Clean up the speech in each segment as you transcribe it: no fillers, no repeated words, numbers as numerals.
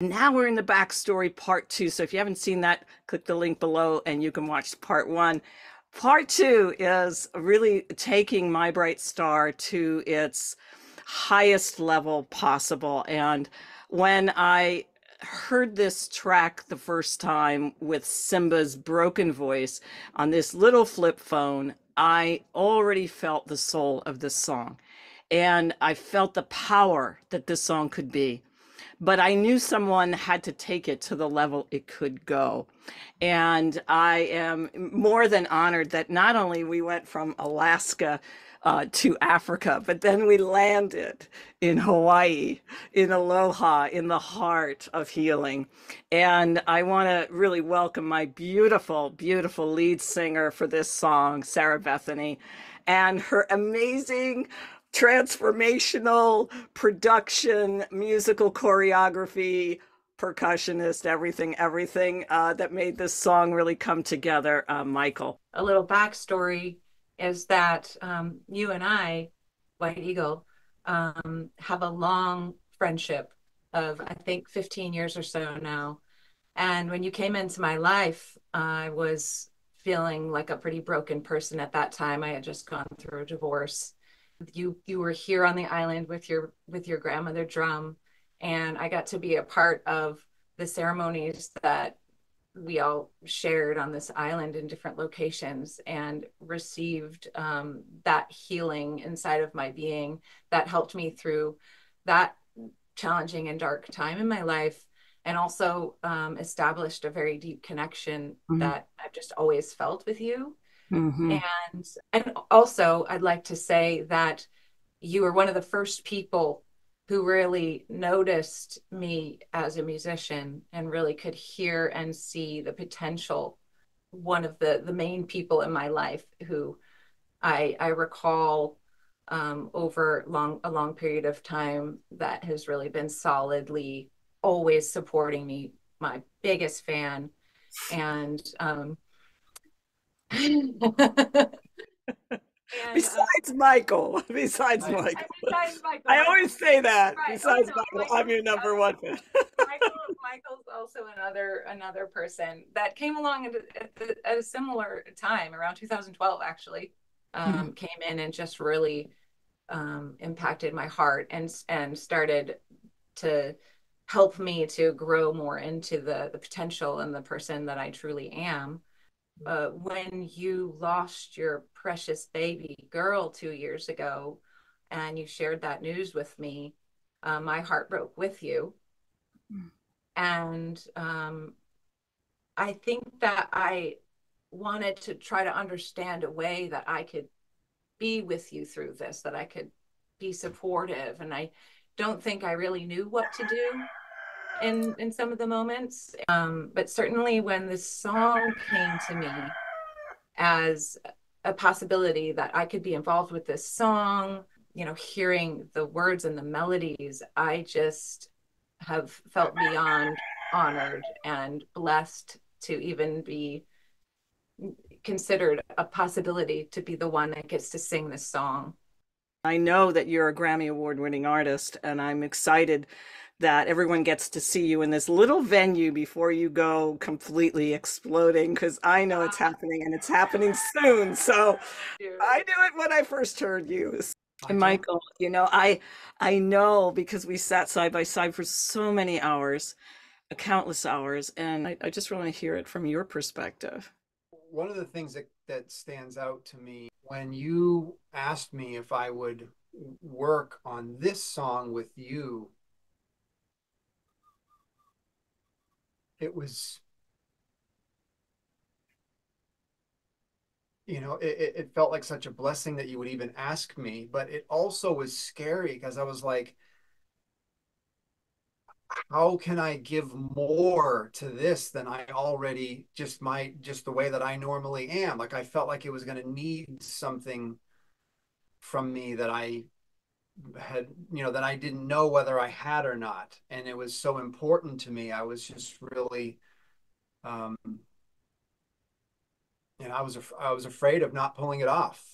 Now we're in the backstory part two. So if you haven't seen that, click the link below and you can watch part one. Part two is really taking My Bright Star to its highest level possible. And when I heard this track the first time with Simba's broken voice on this little flip phone, I already felt the soul of this song. And I felt the power that this song could be, but I knew someone had to take it to the level it could go. And I am more than honored that not only we went from Alaska to Africa, but then we landed in Hawaii, in Aloha, in the heart of healing. And I want to really welcome my beautiful, beautiful lead singer for this song, Sarah Bethany, and her amazing transformational production, musical choreography, percussionist, everything that made this song really come together, Michael. A little backstory is that you and I, White Eagle, have a long friendship of, I think, 15 years or so now. And when you came into my life, I was feeling like a pretty broken person at that time. I had just gone through a divorce. You were here on the island with your grandmother drum, and I got to be a part of the ceremonies that we all shared on this island in different locations, and received that healing inside of my being that helped me through that challenging and dark time in my life, and also established a very deep connection Mm-hmm. that I've just always felt with you. Mm-hmm. And also, I'd like to say that you were one of the first people who really noticed me as a musician and really could hear and see the potential. One of the main people in my life who I recall over a long period of time that has really been solidly always supporting me, my biggest fan. And and Besides Michael, besides Michael. besides Michael, I always say that. right? Oh Besides no, Michael, I'm Michael's your the number other. one fan. Michael's also another person that came along at a similar time, around 2012 actually. Came in and just really impacted my heart, and started to help me to grow more into the potential and the person that I truly am. When you lost your precious baby girl 2 years ago, and you shared that news with me, my heart broke with you. And I think that I wanted to try to understand a way that I could be with you through this, that I could be supportive. And I don't think I really knew what to do in some of the moments. But certainly when this song came to me as a possibility that I could be involved with this song, hearing the words and the melodies, I just have felt beyond honored and blessed to even be considered a possibility to be the one that gets to sing this song. I know that you're a Grammy Award winning artist, and I'm excited that everyone gets to see you in this little venue before you go completely exploding, because I know it's happening and it's happening soon. So I knew it when I first heard you. And Michael? Michael, I know because we sat side by side for so many hours, countless hours, and I just want to hear it from your perspective. One of the things that stands out to me when you asked me if I would work on this song with you, it was, it felt like such a blessing that you would even ask me, but it also was scary because I was like, how can I give more to this than I already just the way that I normally am? Like I felt like it was going to need something from me that I had, that I didn't know whether I had or not. And it was so important to me. I was just really, um, I was afraid of not pulling it off.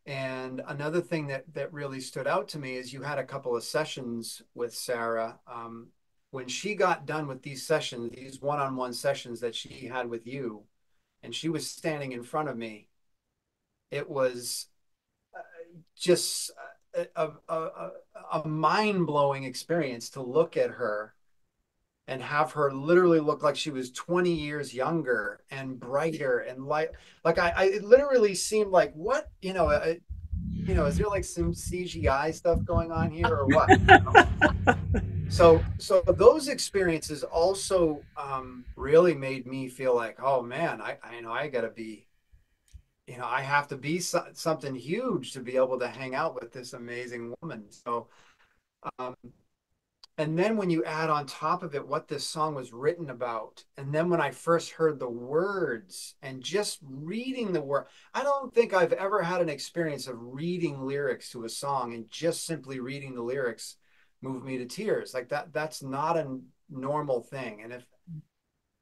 And another thing that really stood out to me is you had a couple of sessions with Sarah. when she got done with these sessions, these one-on-one sessions that she had with you, and she was standing in front of me, it was just a mind-blowing experience to look at her and have her literally look like she was 20 years younger and brighter and light. Like I it literally seemed like, what, is there like some CGI stuff going on here or what? So those experiences also really made me feel like, oh man, I gotta be, I have to be something huge to be able to hang out with this amazing woman. So um, and then when you add on top of it what this song was written about, and then when I first heard the words and just reading the word, I don't think I've ever had an experience of reading lyrics to a song and just simply reading the lyrics move me to tears. Like that's not a normal thing. And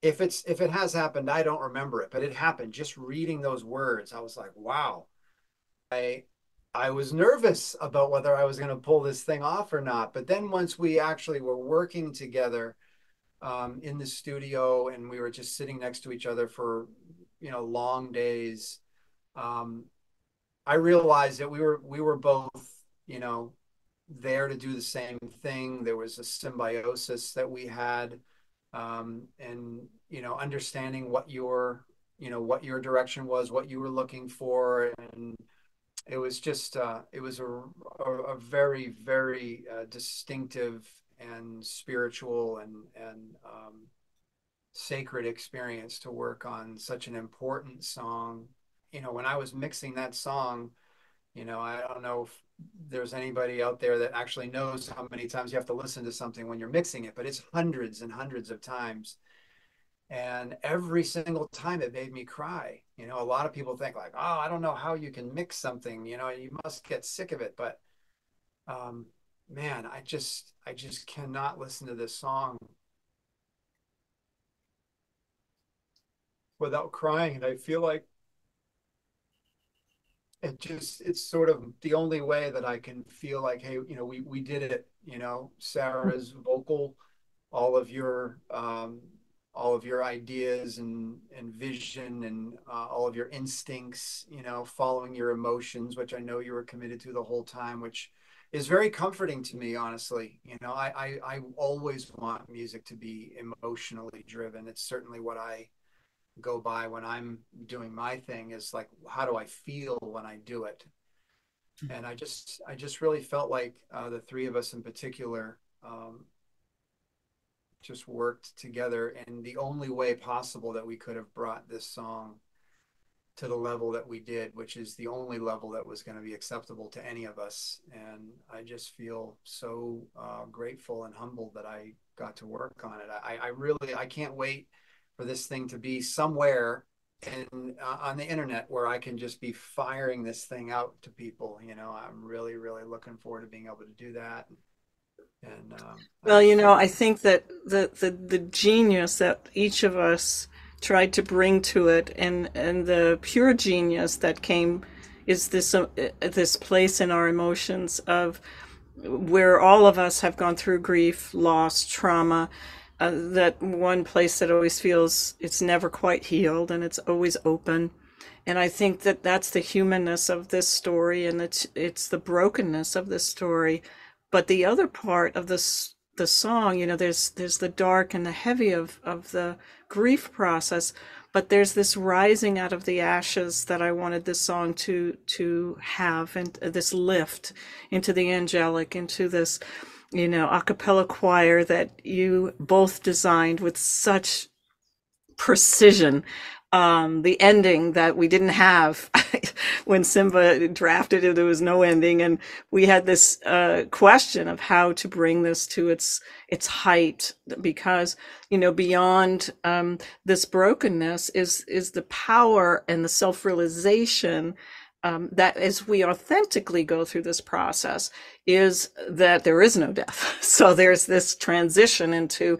if it has happened, I don't remember it, but it happened. Just reading those words, I was like, wow. I I was nervous about whether I was going to pull this thing off or not. But then once we actually were working together in the studio and we were just sitting next to each other for long days, um, I realized that we were both there to do the same thing. There was a symbiosis that we had, and understanding what your direction was, what you were looking for, and it was just it was a very very distinctive and spiritual and sacred experience to work on such an important song. When I was mixing that song, I don't know if there's anybody out there that actually knows how many times you have to listen to something when you're mixing it, but it's hundreds and hundreds of times. And every single time it made me cry. A lot of people think like, oh, I don't know how you can mix something, you must get sick of it. But um, man, I just cannot listen to this song without crying. And I feel like it's sort of the only way that I can feel like, hey, we did it, Sarah's vocal, all of your ideas and vision and all of your instincts, following your emotions, which I know you were committed to the whole time, which is very comforting to me, honestly. I always want music to be emotionally driven. It's certainly what I go by when I'm doing my thing, is like, how do I feel when I do it? And I just really felt like the three of us in particular just worked together in the only way possible that we could have brought this song to the level that we did, which is the only level that was going to be acceptable to any of us. And I just feel so grateful and humbled that I got to work on it. I can't wait for this thing to be somewhere on the internet where I can just be firing this thing out to people. I'm really, really looking forward to being able to do that. And Well, I think that the genius that each of us tried to bring to it, and the pure genius that came, is this place in our emotions of where all of us have gone through grief, loss, trauma. That one place that always feels it's never quite healed and it's always open. And I think that that's the humanness of this story, and it's the brokenness of this story. But the other part of this the song, there's the dark and the heavy of the grief process, but there's this rising out of the ashes that I wanted this song to have, and this lift into the angelic, into this a cappella choir that you both designed with such precision. The ending that we didn't have when Simba drafted it, there was no ending, and we had this question of how to bring this to its height, because beyond this brokenness is the power and the self-realization that as we authentically go through this process, is that there is no death. So there's this transition into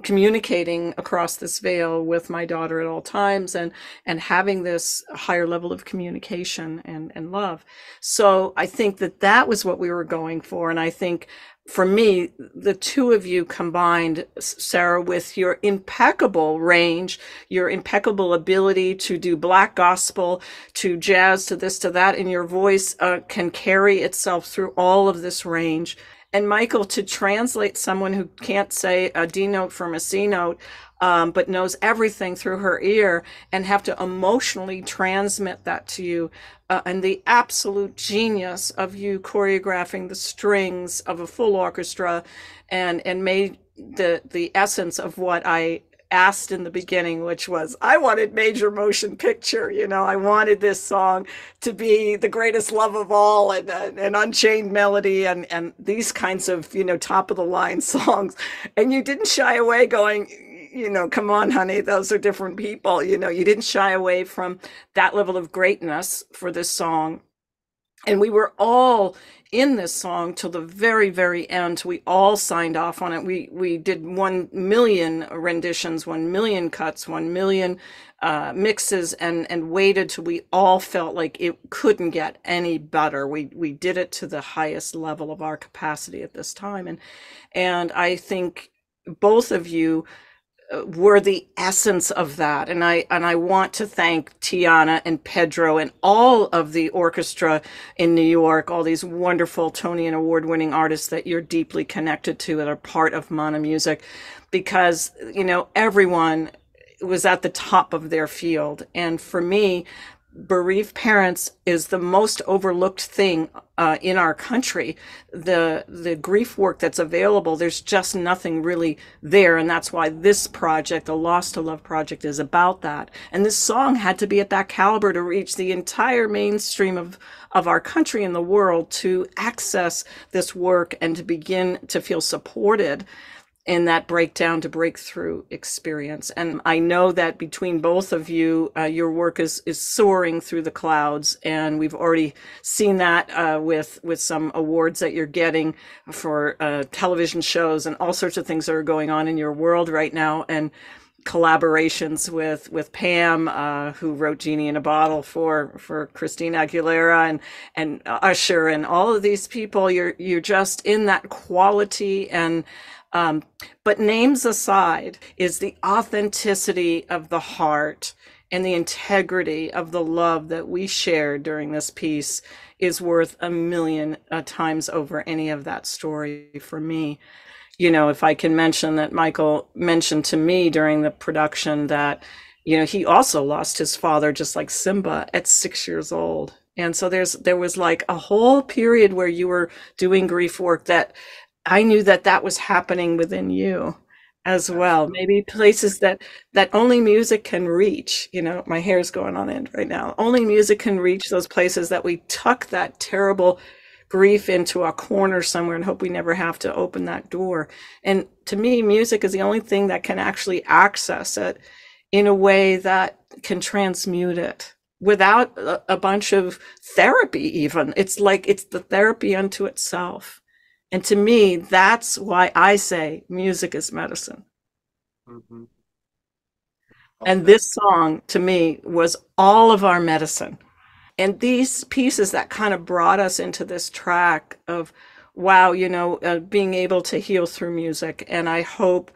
communicating across this veil with my daughter at all times, and having this higher level of communication and love. So I think that that was what we were going for. And I think for me, the two of you combined, Sarah, with your impeccable range, your impeccable ability to do black gospel, to jazz, to this, to that, and your voice can carry itself through all of this range. And Michael, to translate someone who can't say a D note from a C note, but knows everything through her ear, and have to emotionally transmit that to you, and the absolute genius of you choreographing the strings of a full orchestra, and made the essence of what I asked in the beginning, which was I wanted major motion picture. I wanted this song to be the greatest love of all, and an Unchained Melody, and these kinds of top of the line songs. And you didn't shy away going, come on, honey, those are different people. You didn't shy away from that level of greatness for this song. And we were all in this song till the very, very end. We all signed off on it. We did 1 million renditions, 1 million cuts, 1 million mixes, and waited till we all felt like it couldn't get any better. We did it to the highest level of our capacity at this time. And I think both of you were the essence of that. And I want to thank Tiana and Pedro and all of the orchestra in New York, all these wonderful Tony and award-winning artists that you're deeply connected to that are part of Mana Music, because, everyone was at the top of their field. And for me, bereaved parents is the most overlooked thing in our country. The grief work that's available, there's just nothing really there. And that's why this project, the Lost to Love project, is about that. And this song had to be at that caliber to reach the entire mainstream of our country and the world, to access this work and to begin to feel supported in that breakdown to breakthrough experience. And I know that between both of you, your work is soaring through the clouds, and we've already seen that with some awards that you're getting for television shows and all sorts of things that are going on in your world right now, and collaborations with Pam, who wrote Genie in a Bottle for Christina Aguilera, and Usher, and all of these people. You're just in that quality. And but names aside, is the authenticity of the heart and the integrity of the love that we shared during this piece is worth a million times over any of that story for me. If I can mention that Michael mentioned to me during the production that, he also lost his father, just like Simba, at 6 years old. And so there was like a whole period where you were doing grief work that I knew that was happening within you as well. Maybe places that only music can reach. My hair's going on end right now. Only music can reach those places that we tuck that terrible grief into a corner somewhere and hope we never have to open that door. And to me, music is the only thing that can actually access it in a way that can transmute it without a bunch of therapy even. It's like it's the therapy unto itself. And to me, that's why I say music is medicine. Mm-hmm. And this song, to me, was all of our medicine. And these pieces that kind of brought us into this track of, wow, being able to heal through music. And I hope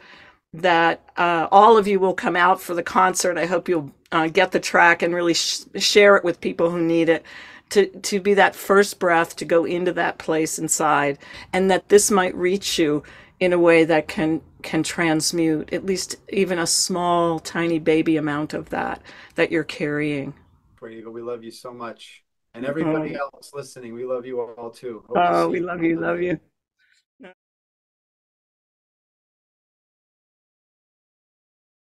that all of you will come out for the concert. I hope you'll get the track and really share it with people who need it. To be that first breath to go into that place inside, and that this might reach you in a way that can transmute at least even a small, tiny baby amount of that you're carrying. Eagle, we love you so much. And everybody else listening, we love you all too. Oh, we love you, love you.